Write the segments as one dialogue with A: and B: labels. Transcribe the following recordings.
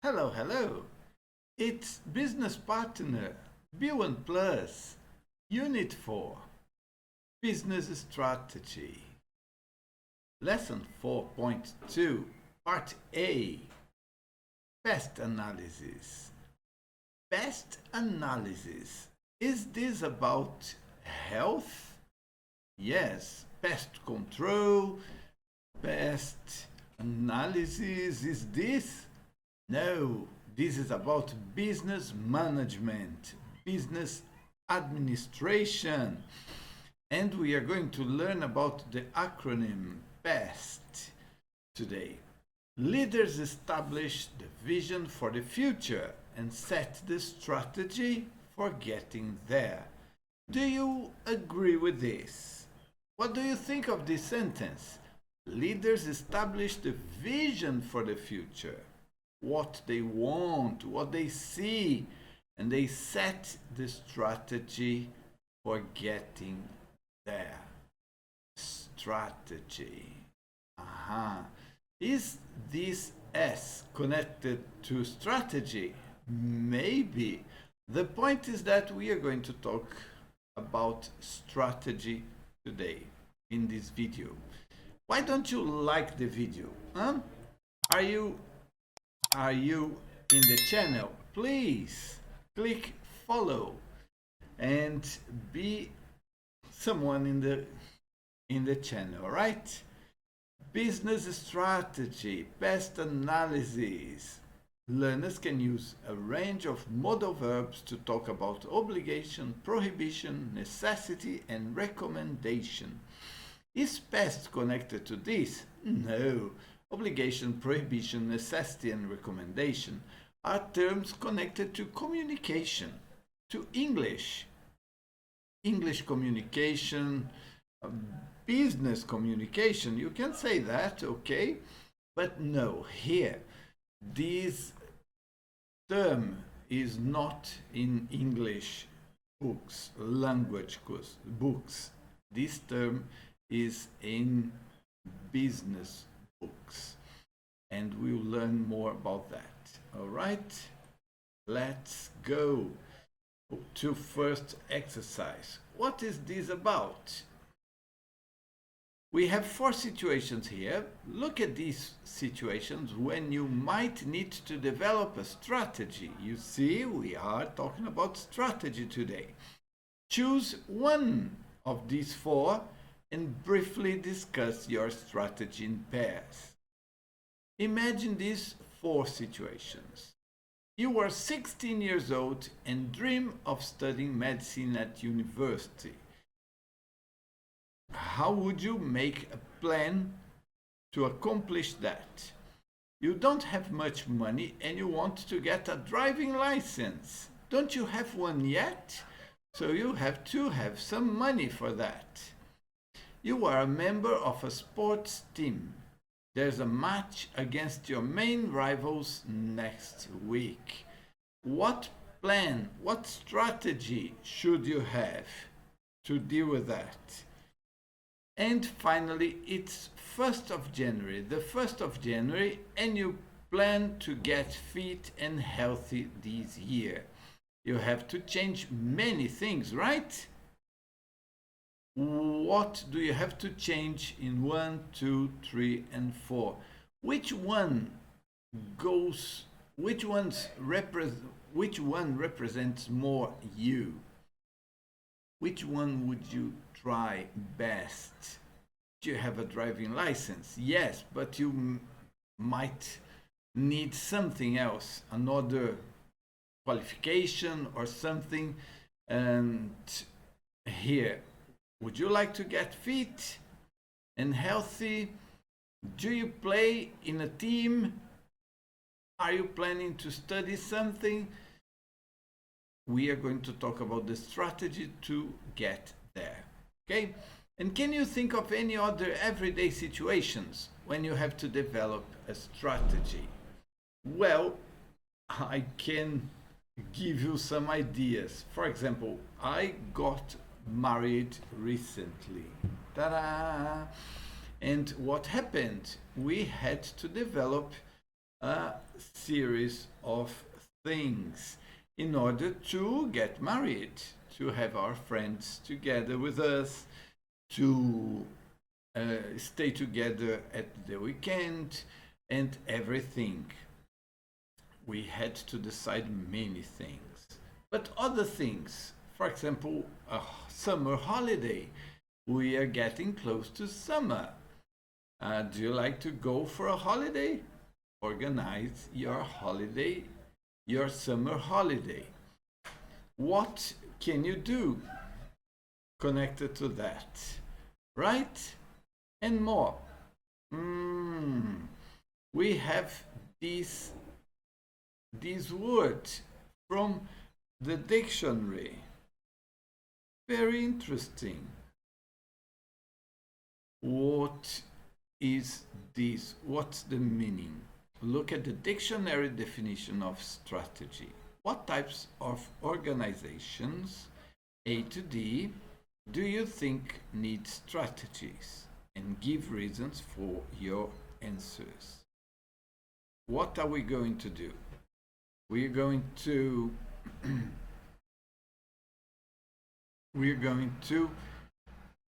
A: Hello, hello. It's Business Partner B1 Plus, Unit 4, Business Strategy. Lesson 4.2, Part A, PEST Analysis. PEST Analysis. Is this about health? Yes, pest control, pest analysis. Is this? No, this is about business management, business administration. And we are going to learn about the acronym PEST today. Leaders establish the vision for the future and set the strategy for getting there. Do you agree with this? What do you think of this sentence? Leaders establish the vision for the future, what they want, what they see, and they set the strategy for getting there. Strategy. Is this S connected to strategy? Maybe. The point is that we are going to talk about strategy today in this video. Why don't you like the video? Are you in the channel? Please click follow and be someone in the channel, right? Business strategy, PEST analysis. Learners can use a range of modal verbs to talk about obligation, prohibition, necessity, and recommendation. Is PEST connected to this? No. Obligation, prohibition, necessity, and recommendation are terms connected to communication, to English communication, business communication. You can say that, okay? But no, here, this term is not in English books, language books. This term is in business books, and we'll learn more about that. All right, let's go to first exercise. What is this about? We have 4 situations here. Look at these situations when you might need to develop a strategy. You see, we are talking about strategy today. Choose one of these 4 and briefly discuss your strategy in pairs. Imagine these 4 situations. You are 16 years old and dream of studying medicine at university. How would you make a plan to accomplish that? You don't have much money and you want to get a driving license. Don't you have one yet? So you have to have some money for that. You are a member of a sports team. There's a match against your main rivals next week. What plan, what strategy should you have to deal with that? And finally, it's 1st of January, the 1st of January, and you plan to get fit and healthy this year. You have to change many things, right? What do you have to change in 1, 2, 3, and 4? Which one represents more you? Which one would you try best? Do you have a driving license? Yes, but you might need something else, another qualification or something. And here, would you like to get fit and healthy? Do you play in a team? Are you planning to study something? We are going to talk about the strategy to get there. Okay? And can you think of any other everyday situations when you have to develop a strategy? Well, I can give you some ideas. For example, I got married recently. Ta-da! And what happened? We had to develop a series of things in order to get married, to have our friends together with us, to stay together at the weekend, and everything. We had to decide many things. But other things, for example, a summer holiday. We are getting close to summer. Do you like to go for a holiday? Organize your holiday, your summer holiday. What can you do connected to that? Right? And more. We have this word from the dictionary. Very interesting. What is this? What's the meaning? Look at the dictionary definition of strategy. What types of organizations, A to D, do you think need strategies? And give reasons for your answers. What are we going to do? We're going to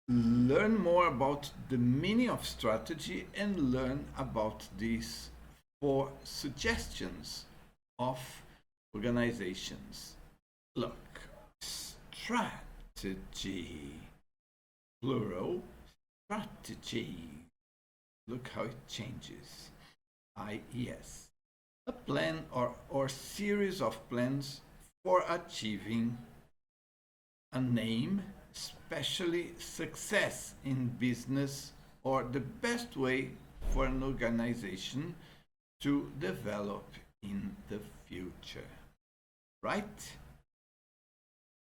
A: learn more about the meaning of strategy and learn about these 4 suggestions of organizations. Look, strategy, plural, strategy. Look how it changes. IES. A plan or series of plans for achieving an aim, especially success in business, or the best way for an organization to develop in the future. Right?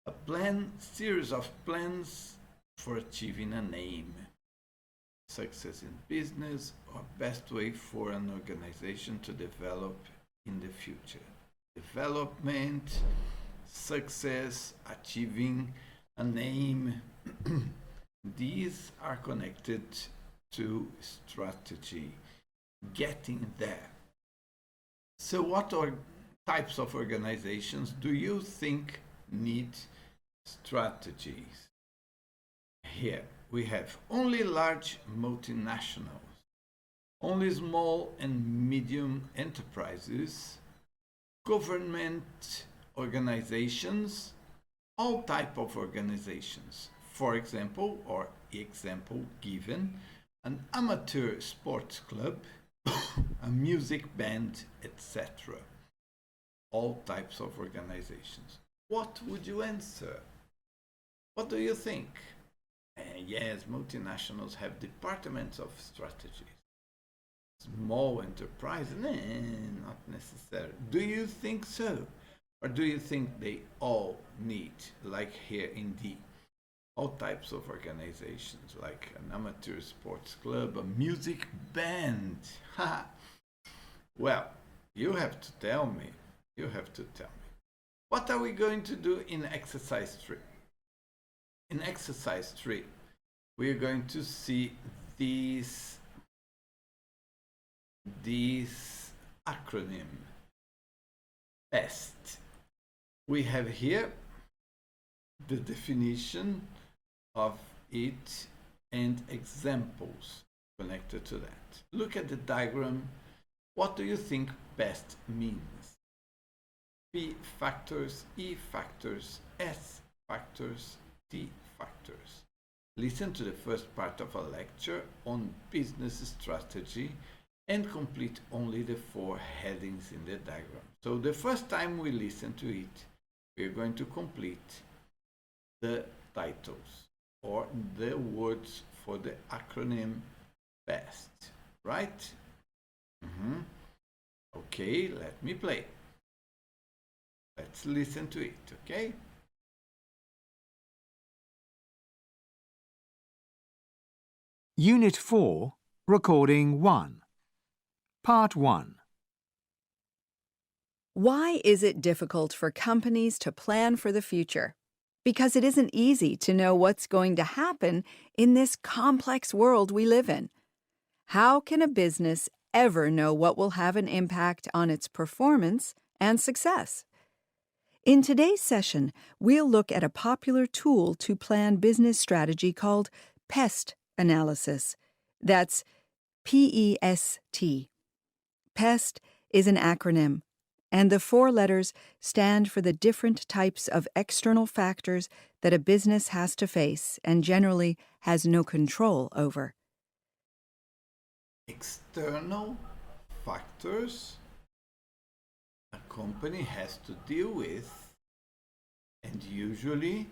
A: A plan, series of plans for achieving an aim, success in business, or best way for an organization to develop in the future. Development, success, achieving an aim. These are connected to strategy, getting there. So what types of organizations do you think need strategies? Here we have only large multinationals, only small and medium enterprises, government organizations, all type of organizations. For example, or example given, an amateur sports club, a music band, etc. All types of organizations. What would you answer? What do you think? Yes, multinationals have departments of strategy. Small enterprise, not necessary. Do you think so? Or do you think they all need, like here in D, all types of organizations, like an amateur sports club, a music band? Well, you have to tell me. You have to tell me. What are we going to do in exercise 3? In exercise 3, we are going to see this acronym, PEST. We have here the definition of it and examples connected to that. Look at the diagram. What do you think PEST means? P factors, E factors, S factors, T factors. Listen to the first part of a lecture on business strategy and complete only the 4 headings in the diagram. So the first time we listen to it, we're going to complete the titles or the words for the acronym PEST, right? Okay, let me play. Let's listen to it, okay?
B: Unit 4, Recording 1. Part 1.
C: Why is it difficult for companies to plan for the future? Because it isn't easy to know what's going to happen in this complex world we live in. How can a business ever know what will have an impact on its performance and success. In today's session, we'll look at a popular tool to plan business strategy called PEST Analysis. That's P-E-S-T. PEST is an acronym, and the 4 letters stand for the different types of external factors that a business has to face and generally has no control over.
A: External factors a company has to deal with, and usually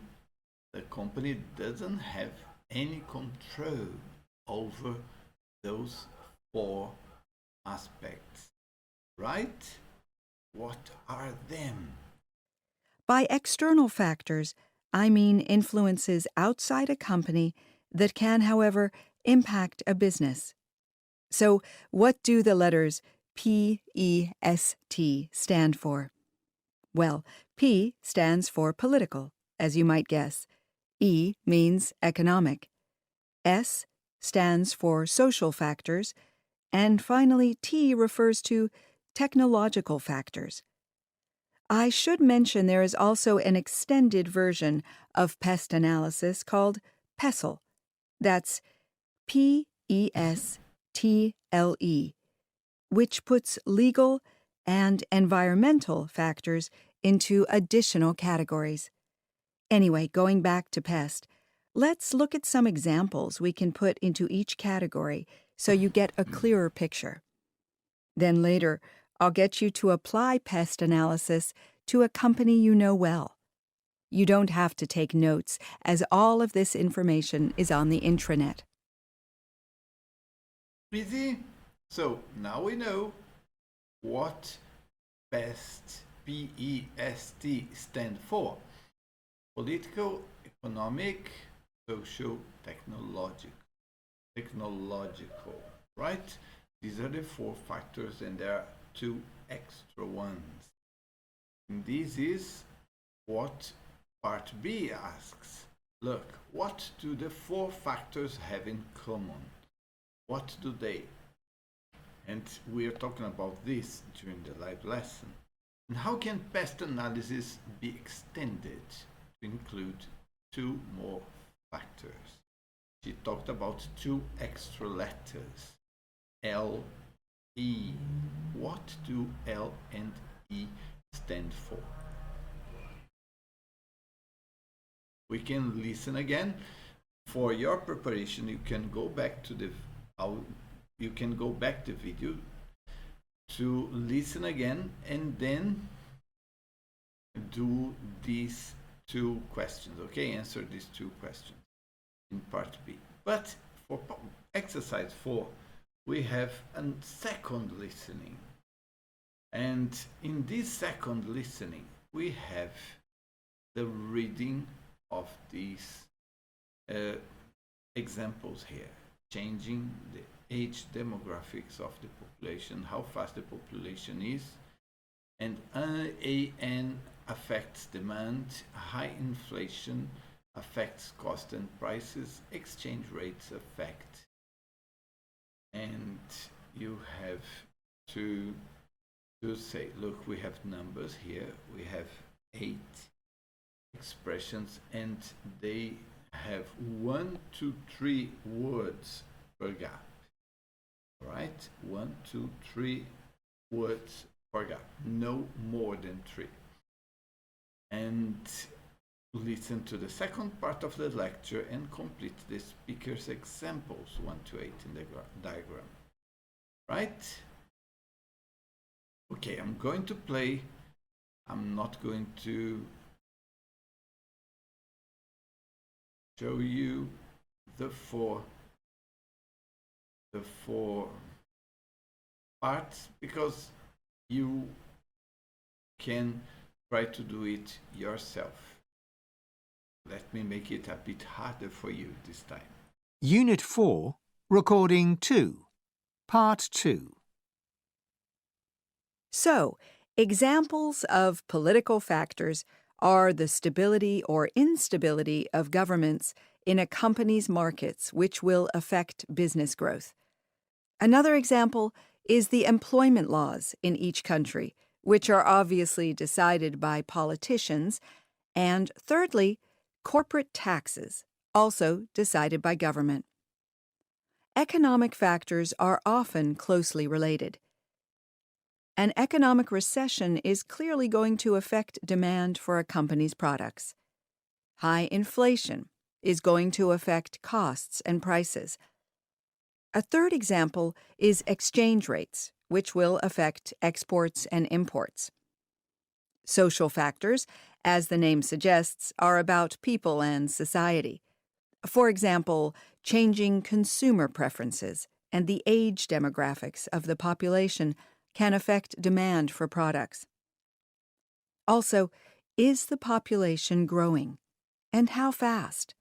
A: the company doesn't have any control over those 4 aspects, right? What are them?
C: By external factors, I mean influences outside a company that can, however, impact a business. So, what do the letters P-E-S-T stand for? Well, P stands for political, as you might guess. E means economic. S stands for social factors. And finally, T refers to technological factors. I should mention there is also an extended version of PEST analysis called PESTLE. That's P-E-S-T-L-E, which puts legal and environmental factors into additional categories. Anyway, going back to PEST, let's look at some examples we can put into each category so you get a clearer picture. Then later, I'll get you to apply PEST analysis to a company you know well. You don't have to take notes, as all of this information is on the intranet.
A: Easy? So now we know what PEST, P-E-S-T, stand for. Political, economic, social, technological, right? These are the 4 factors, and there are 2 extra ones. And this is what part B asks. Look, what do the 4 factors have in common? What do they? And we are talking about this during the live lesson. And how can PEST analysis be extended to include 2 more factors? She talked about 2 extra letters. L, E. What do L and E stand for? We can listen again. For your preparation, you can go back to the video to listen again and then do these 2 questions. Okay, answer these 2 questions in part B. But for exercise 4, we have a second listening. And in this second listening, we have the reading of these examples here. Changing the age demographics of the population, how fast the population is, and AN affects demand, high inflation affects cost and prices, exchange rates affect. And you have to say, look, we have numbers here, we have 8 expressions, and they have 1 to 3 words per gap. Right? 1, 2, 3 words per gap, no more than 3. And listen to the second part of the lecture and complete the speaker's examples 1 to 8 in the diagram. Right? Okay, I'm going to play. I'm not going to show you the four parts because you can try to do it yourself. Let me make it a bit harder for you this time.
B: Unit 4, Recording 2, Part 2.
C: So, examples of political factors are the stability or instability of governments in a company's markets, which will affect business growth. Another example is the employment laws in each country, which are obviously decided by politicians, and thirdly, corporate taxes, also decided by government. Economic factors are often closely related. An economic recession is clearly going to affect demand for a company's products. High inflation is going to affect costs and prices. A third example is exchange rates, which will affect exports and imports. Social factors, as the name suggests, are about people and society. For example, changing consumer preferences and the age demographics of the population can affect demand for products. Also, is the population growing, and how fast?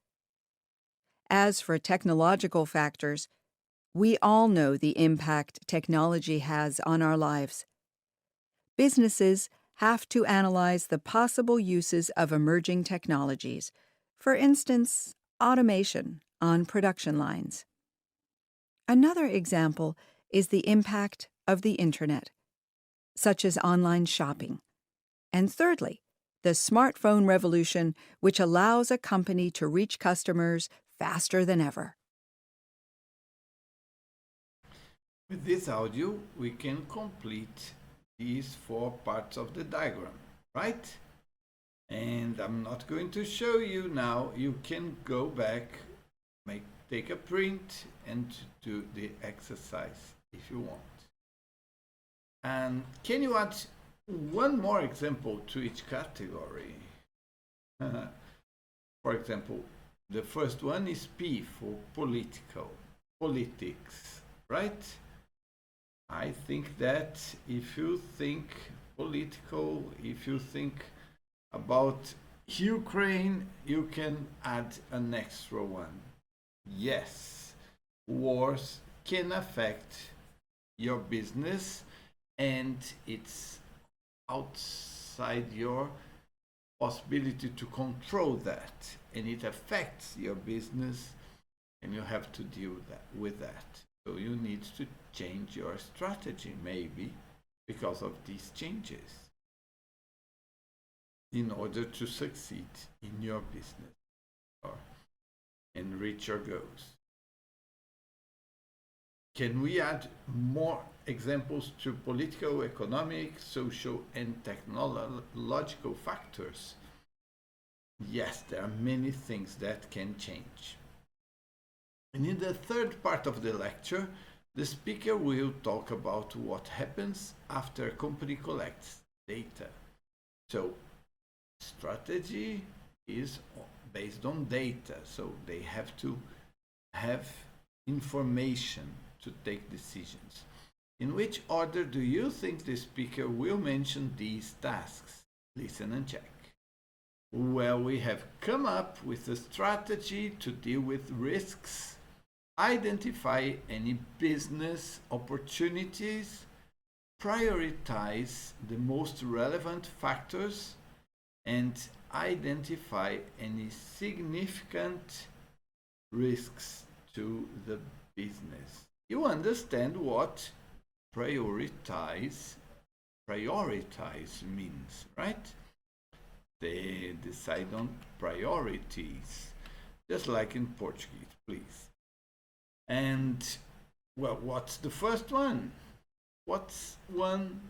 C: As for technological factors, we all know the impact technology has on our lives. Businesses have to analyze the possible uses of emerging technologies, for instance, automation on production lines. Another example is the impact of the Internet, such as online shopping. And thirdly, the smartphone revolution, which allows a company to reach customers faster than ever.
A: With this audio, we can complete these 4 parts of the diagram, right? And I'm not going to show you now. You can go back, take a print, and do the exercise if you want. And can you add one more example to each category? For example, the first one is P for politics, right? I think that if you think political, if you think about Ukraine, you can add an extra one. Yes, wars can affect your business and it's outside your possibility to control that, and it affects your business and you have to deal with that. So you need to change your strategy maybe because of these changes in order to succeed in your business and reach your goals. Can we add more examples to political, economic, social, and technological factors? Yes, there are many things that can change. And in the third part of the lecture, the speaker will talk about what happens after a company collects data. So, strategy is based on data, so they have to have information to take decisions. In which order do you think the speaker will mention these tasks? Listen and check. Well, we have come up with a strategy to deal with risks, identify any business opportunities, prioritize the most relevant factors, and identify any significant risks to the business. You understand what prioritize means, right? They decide on priorities, just like in Portuguese, please. And, well, what's the first one? What's 1,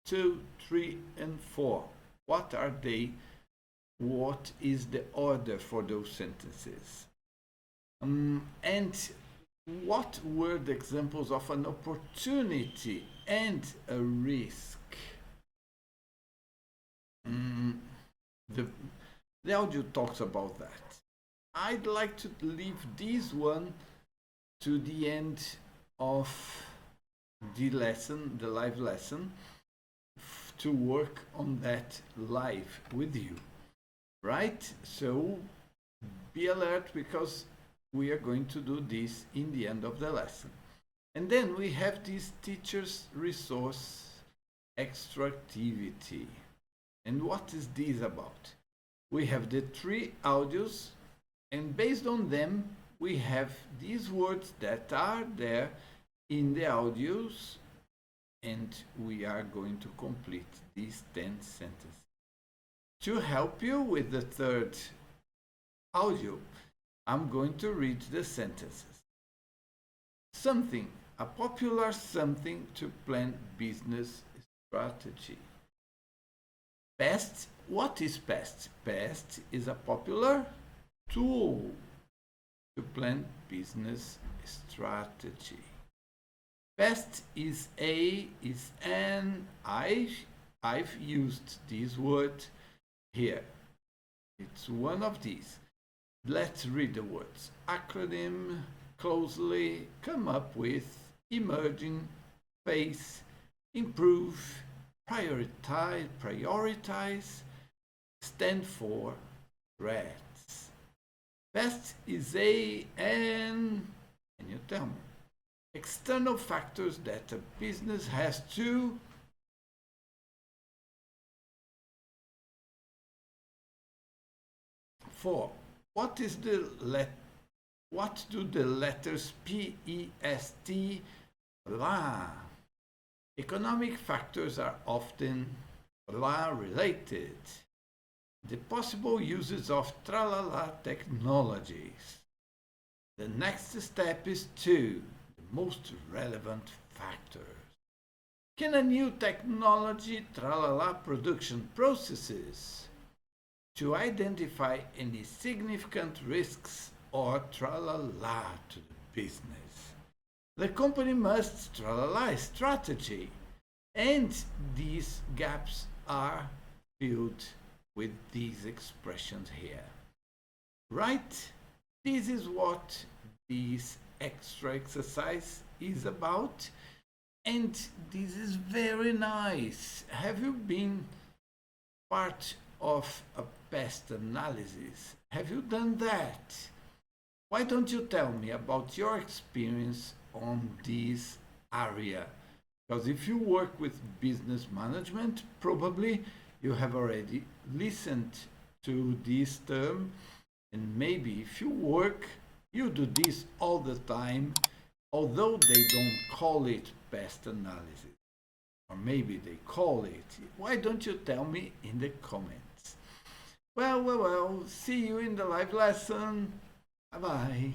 A: 2, 3, and 4? What are they? What is the order for those sentences? And what were the examples of an opportunity and a risk? The audio talks about that. I'd like to leave this one to the end of the lesson, the live lesson, to work on that live with you, right? So be alert because we are going to do this in the end of the lesson. And then we have this teacher's resource extra activity. And what is this about? We have the 3 audios, and based on them, we have these words that are there in the audios and we are going to complete these 10 sentences. To help you with the third audio, I'm going to read the sentences. Something, a popular something to plan business strategy. PEST, what is PEST? PEST is a popular tool to plan business strategy. PEST is an, I've used this word here. It's one of these. Let's read the words. Acronym, closely, come up with, emerging, face, improve, prioritize, stand for, threats. PEST is can you tell me? External factors that a business has to for. What do the letters PEST blah? Economic factors are often blah related. The possible uses of tralala technologies. The next step is the most relevant factors. Can a new technology tralala production processes? To identify any significant risks or tralala to the business. The company must tralala strategy, and these gaps are filled with these expressions here. Right? This is what this extra exercise is about, and this is very nice. Have you been part of a PEST analysis? Have you done that? Why don't you tell me about your experience on this area? Because if you work with business management, probably you have already listened to this term, and maybe if you you do this all the time, although they don't call it PEST analysis. Or maybe they call it. Why don't you tell me in the comments? Well, see you in the live lesson. Bye-bye.